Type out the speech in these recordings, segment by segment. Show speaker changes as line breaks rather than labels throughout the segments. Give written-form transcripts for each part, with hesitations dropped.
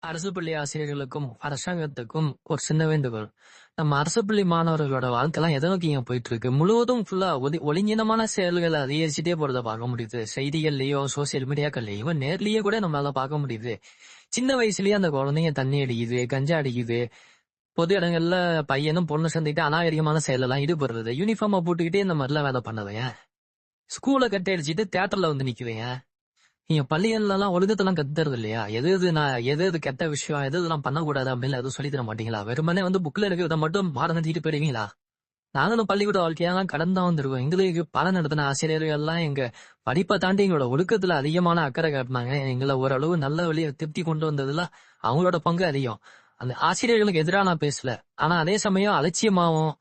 அரசு பள்ளி ஆசிரியர்களுக்கும் அரசாங்கத்துக்கும் ஒரு சின்ன வேண்டுகோள். நம்ம அரசு பள்ளி மாணவர்களோட வாழ்க்கைலாம் எதை நோக்கிங்க போயிட்டு இருக்கு? முழுவதும் ஃபுல்லா ஒழுங்கீனமான செயல்களை அதிகரிச்சுட்டே போறத பார்க்க முடியுது. செய்திகள்லயோ, சோசியல் மீடியாக்கள்லயோ, நேர்லயே கூட நம்மளால பார்க்க முடியுது. சின்ன வயசுலயே அந்த குழந்தைங்க தண்ணி அடிக்குது, கஞ்சா அடிக்குது. பொது இடங்கள்ல பையனும் பொண்ணு சேர்ந்துக்கிட்டு அநாகரிகமான செயலெல்லாம் ஈடுபடுறது. யூனிஃபார்மை போட்டுக்கிட்டே இந்த மாதிரிலாம் வேலை பண்ணதுங்க. ஸ்கூலை கட்டி அடிச்சுட்டு தியேட்டர்ல வந்து நிக்குதுங்க. நீங்க பள்ளிகள்லாம் ஒழுக்கத்தெல்லாம் கத்துறது இல்லையா? எது எது கெட்ட விஷயம், எது எதுலாம் பண்ணக்கூடாது அப்படின்னு எதுவும் சொல்லி தர மாட்டீங்களா? வெறுமனே வந்து புக்ல இருக்கிறத மட்டும் பாடம் நடத்திட்டு போயிருவீங்களா? நாங்களும் பள்ளிக்கூட வாழ்க்கையெல்லாம் கடந்து தான் வந்திருக்கோம். எங்களுக்கு பாடம் நடத்தின ஆசிரியர்கள் எல்லாம் எங்க படிப்பை தாண்டி எங்களோட ஒழுக்கத்துல அதிகமான அக்கறை காட்டினாங்க. எங்களை ஓரளவு நல்ல வழியை திருப்தி கொண்டு வந்ததுல அவங்களோட பங்கு அதிகம். அந்த ஆசிரியர்களுக்கு எதிராக நான் பேசல. ஆனா அதே சமயம் அலட்சியமாவும்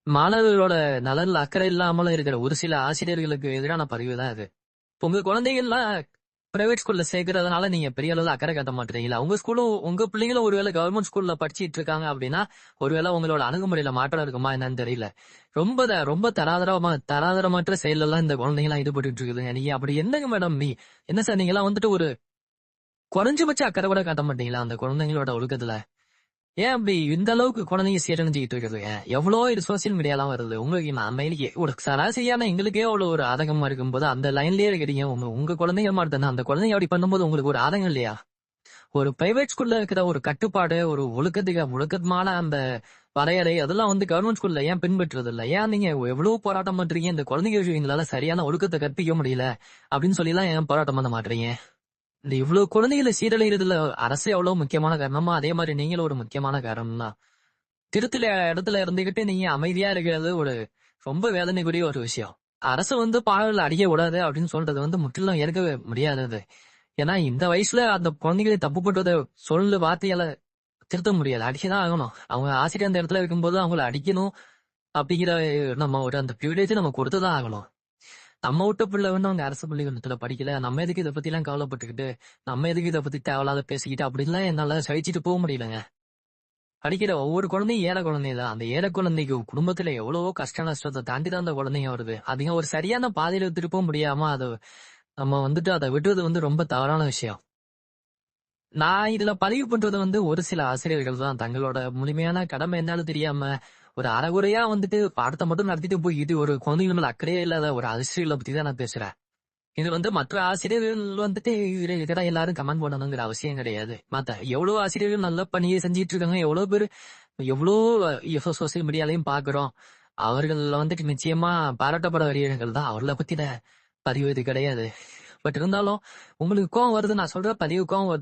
மாணவர்களோட நலன்ல அக்கறை இல்லாமலும் இருக்கிற ஒரு சில ஆசிரியர்களுக்கு எதிரான பதிவு தான் இது. இப்ப உங்க குழந்தைகள்லாம் பிரைவேட் ஸ்கூல்ல சேர்க்கறதுனால நீங்க பெரிய அளவுல அக்கறை காட்ட மாட்டீங்களா? உங்க ஸ்கூலும் உங்க பிள்ளைங்களும் ஒருவேளை கவர்மெண்ட் ஸ்கூல்ல படிச்சிட்டு இருக்காங்க அப்படின்னா, ஒருவேளை உங்களோட அணுகுமுறையில மாற்றம் இருக்குமா என்னன்னு தெரியல. ரொம்ப தராதரமற்ற செயல் எல்லாம் இந்த குழந்தைங்க எல்லாம் ஈடுபட்டு இருக்குதுங்க. நீங்க அப்படி என்னங்க மேடம் என்ன சார் நீங்க எல்லாம் வந்துட்டு ஒரு குறைஞ்சபட்ச அக்கறை கூட காட்ட மாட்டீங்களா அந்த குழந்தைங்களோட ஒழுக்கத்துல? ஏன் அப்படி இந்த அளவுக்கு குழந்தைங்க சீரழிஞ்சுக்கிட்டு இருக்குதுங்க? எவ்வளோ இது சோசியல் மீடியாலாம் வருது. உங்களுக்கு நம்ம ஒரு சராசரியான எங்களுக்கே அவ்வளவு ஒரு ஆதங்கமா இருக்கும்போது அந்த லைன்லயே இருக்கிறீங்க. உங்க உங்க குழந்தைங்க மாதிரி தானே அந்த குழந்தைங்க அப்படி பண்ணும்போது உங்களுக்கு ஒரு ஆதங்கம் இல்லையா? ஒரு பிரைவேட் ஸ்கூல்ல இருக்கிற ஒரு கட்டுப்பாடு, ஒரு ஒழுக்கமான அந்த வரையறை அதெல்லாம் வந்து கவர்மெண்ட் ஸ்கூல்ல ஏன் பின்பற்றுறது இல்ல? ஏன் நீங்க எவ்வளவு போராட்டம் பண்றீங்க? இந்த குழந்தைங்க எங்களால சரியான ஒழுக்கத்தை கற்பிக்க முடியல அப்படின்னு சொல்லி எல்லாம் ஏன் போராட்டம் பண்ண மாட்டீங்க? இந்த இவ்வளவு குழந்தைகளை சீரழிகிறதுல அரசு எவ்வளவு முக்கியமான காரணமா, அதே மாதிரி நீங்களும் ஒரு முக்கியமான காரணம் தான். திருத்துல இடத்துல இருந்துகிட்டு நீங்க அமைதியா இருக்கிறது ஒரு ரொம்ப வேதனைக்குரிய ஒரு விஷயம். அரசு வந்து பாடல்ல அடிக்க கூடாது அப்படின்னு சொல்றது வந்து முற்றிலும் ஏற்கவே முடியாதது. ஏன்னா இந்த வயசுல அந்த குழந்தைகளை தப்பு பண்றத வார்த்தையால திருத்த முடியாது. அடிச்சுதான் ஆகணும். அவங்க ஆசிரியர் அந்த இடத்துல இருக்கும்போது அவங்கள அடிக்கணும் அப்படிங்கிற நம்ம ஒரு அந்த பிரிவிலேஜ் நம்ம கொடுத்துதான் ஆகணும். நம்ம விட்ட பிள்ளை வந்து அவங்க அரசு பள்ளிக்கூடத்துல படிக்கல. நம்ம எதுக்கு இதை பத்தி எல்லாம் கவலைப்பட்டுக்கிட்டு, நம்ம எதுக்கு இதை பத்தி தேவையில்லாத பேசிக்கிட்டு அப்படின்லாம் என்னால சகிச்சுட்டு போக முடியலங்க. படிக்கிற ஒவ்வொரு குழந்தையும் ஏழை குழந்தை தான். அந்த ஏழை குழந்தைக்கு குடும்பத்துல எவ்வளவோ கஷ்ட நஷ்டத்தை தாண்டி தான் அந்த குழந்தைங்க வருது. அதுங்க ஒரு சரியான பாதையில திருப்ப முடியாம அதை நம்ம வந்துட்டு அதை விடுறது வந்து ரொம்ப தவறான விஷயம். நான் இதுல பதிவு பண்றது வந்து ஒரு சில ஆசிரியர்கள் தான் தங்களோட முழுமையான கடமை என்னன்னு தெரியாம ஒரு அறகுறையா வந்துட்டு பாடத்தை மட்டும் நடத்திட்டு போய் இது ஒரு குழந்தைங்க மேல அக்கறையே இல்லாத ஒரு ஆசிரியர்களை பத்தி தான் நான் பேசுறேன். இது வந்து மற்ற ஆசிரியர்கள் வந்துட்டு இதுல எல்லாரும் கமெண்ட் பண்ணணுங்கிற அவசியம் கிடையாது. எவ்வளவு ஆசிரியர்கள் நல்ல பணியை செஞ்சிட்டு இருக்காங்க. எவ்வளவு பேர் சோசியல் மீடியாலையும் பாக்குறோம். அவர்கள் வந்துட்டு நிச்சயமா பாராட்டப்பட வேண்டியவர்கள் தான். அவர்களை பத்தின பதிவு இது கிடையாது. பட் இருந்தாலும் உங்களுக்கு கோவம் வருது, நான் சொல்ற பதிவு கோவம் வருது.